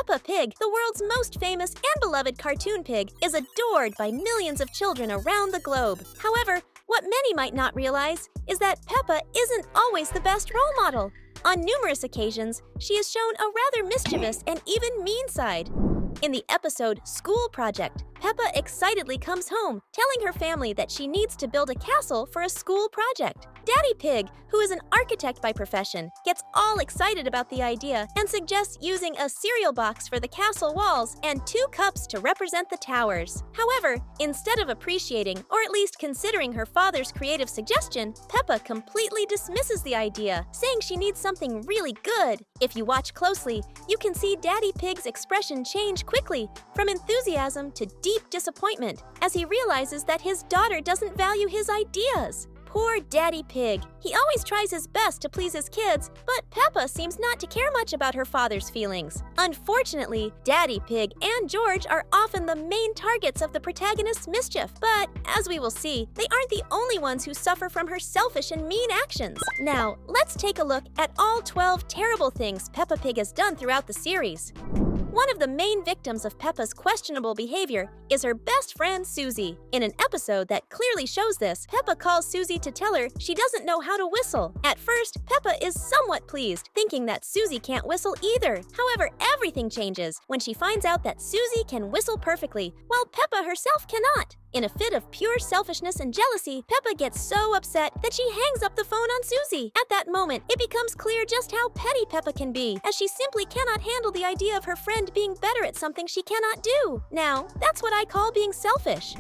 Peppa Pig, the world's most famous and beloved cartoon pig, is adored by millions of children around the globe. However, what many might not realize is that Peppa isn't always the best role model. On numerous occasions, she is shown a rather mischievous and even mean side. In the episode School Project, Peppa excitedly comes home, telling her family that she needs to build a castle for a school project. Daddy Pig, who is an architect by profession, gets all excited about the idea and suggests using a cereal box for the castle walls and 2 cups to represent the towers. However, instead of appreciating or at least considering her father's creative suggestion, Peppa completely dismisses the idea, saying she needs something really good. If you watch closely, you can see Daddy Pig's expression change quickly from enthusiasm to deep disappointment as he realizes that his daughter doesn't value his ideas. Poor Daddy Pig. He always tries his best to please his kids, but Peppa seems not to care much about her father's feelings. Unfortunately, Daddy Pig and George are often the main targets of the protagonist's mischief. But, as we will see, they aren't the only ones who suffer from her selfish and mean actions. Now, let's take a look at all 12 terrible things Peppa Pig has done throughout the series. One of the main victims of Peppa's questionable behavior is her best friend, Susie. In an episode that clearly shows this, Peppa calls Susie to tell her she doesn't know how to whistle. At first, Peppa is somewhat pleased, thinking that Susie can't whistle either. However, everything changes when she finds out that Susie can whistle perfectly, while Peppa herself cannot. In a fit of pure selfishness and jealousy, Peppa gets so upset that she hangs up the phone on Susie. At that moment, it becomes clear just how petty Peppa can be, as she simply cannot handle the idea of her friend being better at something she cannot do. Now, that's what I call being selfish.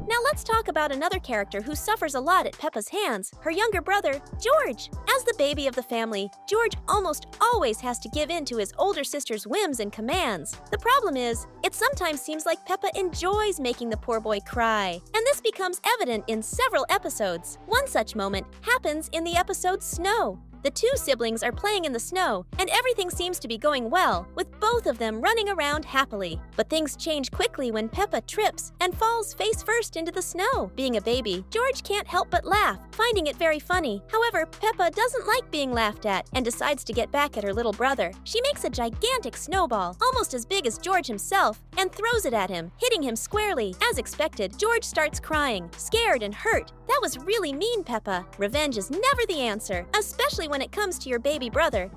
Now let's talk about another character who suffers a lot at Peppa's hands, her younger brother, George. As the baby of the family, George almost always has to give in to his older sister's whims and commands. The problem is, it sometimes seems like Peppa enjoys making the poor boy cry, and this becomes evident in several episodes. One such moment happens in the episode Snow. The 2 siblings are playing in the snow, and everything seems to be going well, with both of them running around happily. But things change quickly when Peppa trips and falls face first into the snow. Being a baby, George can't help but laugh, finding it very funny. However, Peppa doesn't like being laughed at and decides to get back at her little brother. She makes a gigantic snowball, almost as big as George himself, and throws it at him, hitting him squarely. As expected, George starts crying, scared and hurt. That was really mean, Peppa. Revenge is never the answer, especially when it comes to your baby brother.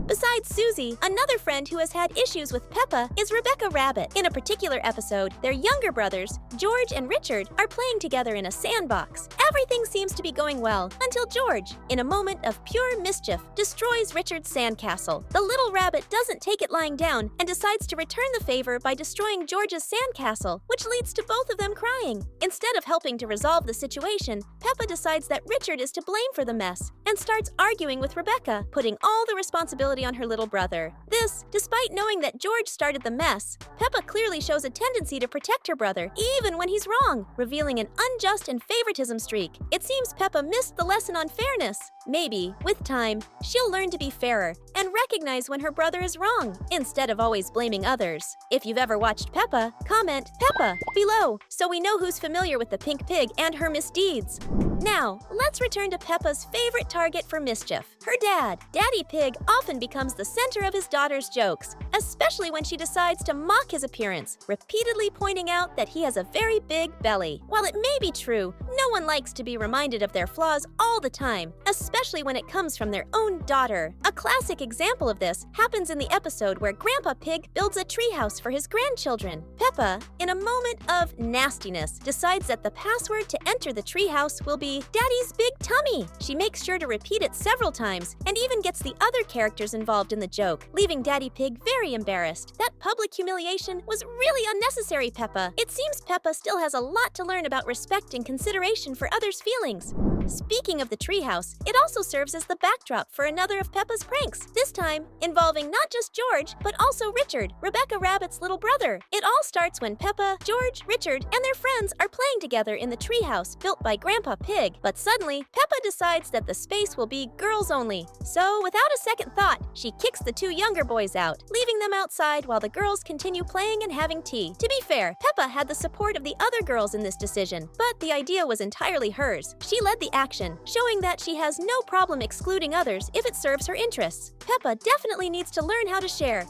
Besides Susie, another friend who has had issues with Peppa is Rebecca Rabbit. In a particular episode, their younger brothers, George and Richard, are playing together in a sandbox. Everything seems to be going well until George, in a moment of pure mischief, destroys Richard's sandcastle. The little rabbit doesn't take it lying down and decides to return the favor by destroying George's sandcastle, which leads to both of them crying. Instead of helping to resolve the situation, Peppa decides that Richard is to blame for the mess and starts arguing with Rebecca, putting all the responsibility on her little brother. This, despite knowing that George started the mess. Peppa clearly shows a tendency to protect her brother, even when he's wrong, revealing an unjust and favoritism streak. It seems Peppa missed the lesson on fairness. Maybe, with time, she'll learn to be fairer and recognize when her brother is wrong, instead of always blaming others. If you've ever watched Peppa, comment Peppa below so we know who's familiar with the pink pig and her misdeeds. Now, let's return to Peppa's favorite target for mischief, her dad. Daddy Pig often becomes the center of his daughter's jokes, especially when she decides to mock his appearance, repeatedly pointing out that he has a very big belly. While it may be true, no one likes to be reminded of their flaws all the time, especially when it comes from their own daughter. A classic example of this happens in the episode where Grandpa Pig builds a treehouse for his grandchildren. Peppa, in a moment of nastiness, decides that the password to enter the treehouse will be Daddy's big tummy. She makes sure to repeat it several times and even gets the other characters involved in the joke, leaving Daddy Pig very embarrassed. That public humiliation was really unnecessary, Peppa. It seems Peppa still has a lot to learn about respect and consideration for others' feelings. Speaking of the treehouse, it also serves as the backdrop for another of Peppa's pranks, this time involving not just George, but also Richard, Rebecca Rabbit's little brother. It all starts when Peppa, George, Richard, and their friends are playing together in the treehouse built by Grandpa Pig. But suddenly, Peppa decides that the space will be girls only. So, without a second thought, she kicks the 2 younger boys out, leaving them outside while the girls continue playing and having tea. To be fair, Peppa had the support of the other girls in this decision, but the idea was entirely hers. She led the action, showing that she has no problem excluding others if it serves her interests. Peppa definitely needs to learn how to share.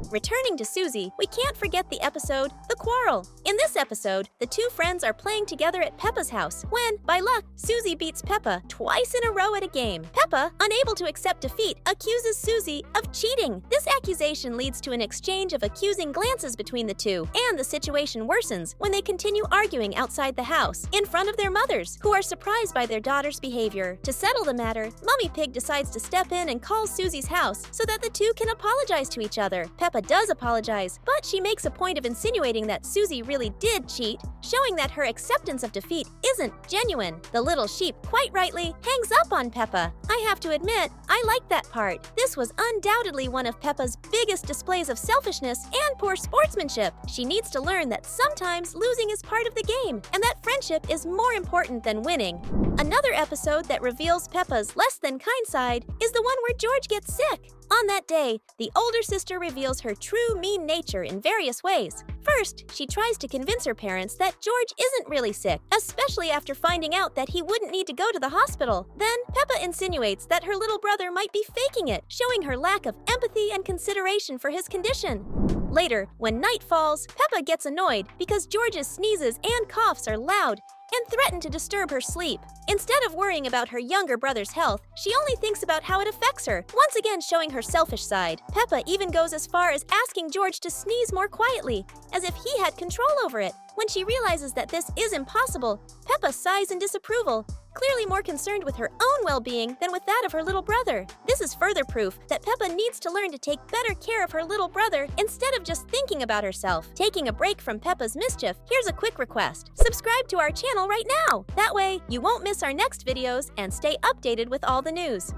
Returning to Susie, we can't forget the episode, The Quarrel. In this episode, the two friends are playing together at Peppa's house when, by luck, Susie beats Peppa twice in a row at a game. Peppa, unable to accept defeat, accuses Susie of cheating. This accusation leads to an exchange of accusing glances between the two, and the situation worsens when they continue arguing outside the house, in front of their mothers, who are surprised by their daughter's behavior. To settle the matter, Mummy Pig decides to step in and call Susie's house so that the two can apologize to each other. Peppa does apologize, but she makes a point of insinuating that Susie really did cheat, showing that her acceptance of defeat isn't genuine. The little sheep, quite rightly, hangs up on Peppa. I have to admit, I like that part. This was undoubtedly one of Peppa's biggest displays of selfishness and poor sportsmanship. She needs to learn that sometimes losing is part of the game, and that friendship is more important than winning. Another episode that reveals Peppa's less than kind side is the one where George gets sick. On that day, the older sister reveals her true mean nature in various ways. First, she tries to convince her parents that George isn't really sick, especially after finding out that he wouldn't need to go to the hospital. Then, Peppa insinuates that her little brother might be faking it, showing her lack of empathy and consideration for his condition. Later, when night falls, Peppa gets annoyed because George's sneezes and coughs are loud and threaten to disturb her sleep. Instead of worrying about her younger brother's health, she only thinks about how it affects her, once again showing her selfish side. Peppa even goes as far as asking George to sneeze more quietly, as if he had control over it. When she realizes that this is impossible, Peppa sighs in disapproval, clearly more concerned with her own well-being than with that of her little brother. This is further proof that Peppa needs to learn to take better care of her little brother instead of just thinking about herself. Taking a break from Peppa's mischief, here's a quick request. Subscribe to our channel right now! That way, you won't miss our next videos and stay updated with all the news.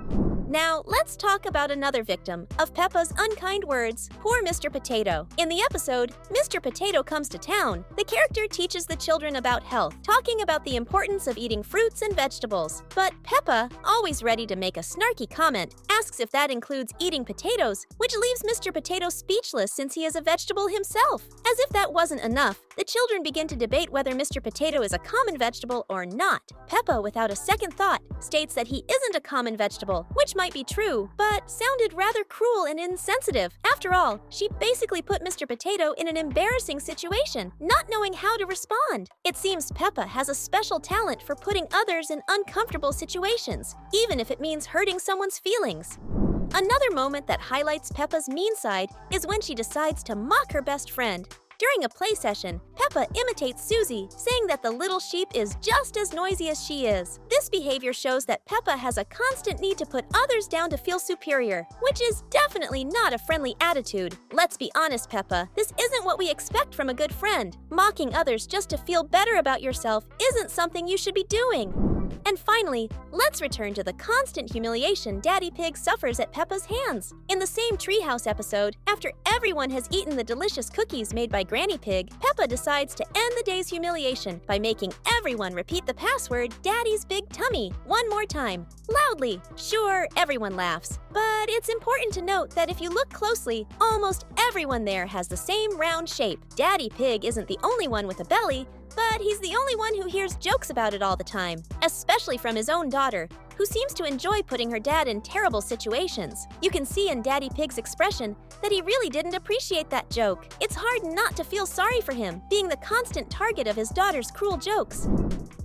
Now, let's talk about another victim of Peppa's unkind words, poor Mr. Potato. In the episode, Mr. Potato Comes to Town, the character teaches the children about health, talking about the importance of eating fruits and vegetables. But Peppa, always ready to make a snarky comment, asks if that includes eating potatoes, which leaves Mr. Potato speechless since he is a vegetable himself. As if that wasn't enough, the children begin to debate whether Mr. Potato is a common vegetable or not. Peppa, without a second thought, states that he isn't a common vegetable, which might be true, but sounded rather cruel and insensitive. After all, she basically put Mr. Potato in an embarrassing situation, not knowing how to respond. It seems Peppa has a special talent for putting others in uncomfortable situations, even if it means hurting someone's feelings. Another moment that highlights Peppa's mean side is when she decides to mock her best friend. During a play session, Peppa imitates Susie, saying that the little sheep is just as noisy as she is. This behavior shows that Peppa has a constant need to put others down to feel superior, which is definitely not a friendly attitude. Let's be honest, Peppa, this isn't what we expect from a good friend. Mocking others just to feel better about yourself isn't something you should be doing. And finally, let's return to the constant humiliation Daddy Pig suffers at Peppa's hands. In the same treehouse episode, after everyone has eaten the delicious cookies made by Granny Pig, Peppa decides to end the day's humiliation by making everyone repeat the password Daddy's Big Tummy one more time, loudly. Sure, everyone laughs, but it's important to note that if you look closely, almost everyone there has the same round shape. Daddy Pig isn't the only one with a belly, but he's the only one who hears jokes about it all the time, especially from his own daughter, who seems to enjoy putting her dad in terrible situations. You can see in Daddy Pig's expression that he really didn't appreciate that joke. It's hard not to feel sorry for him, being the constant target of his daughter's cruel jokes.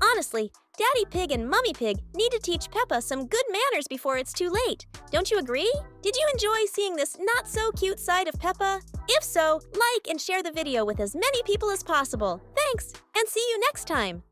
Honestly, Daddy Pig and Mummy Pig need to teach Peppa some good manners before it's too late. Don't you agree? Did you enjoy seeing this not-so-cute side of Peppa? If so, like and share the video with as many people as possible. Thanks, and see you next time!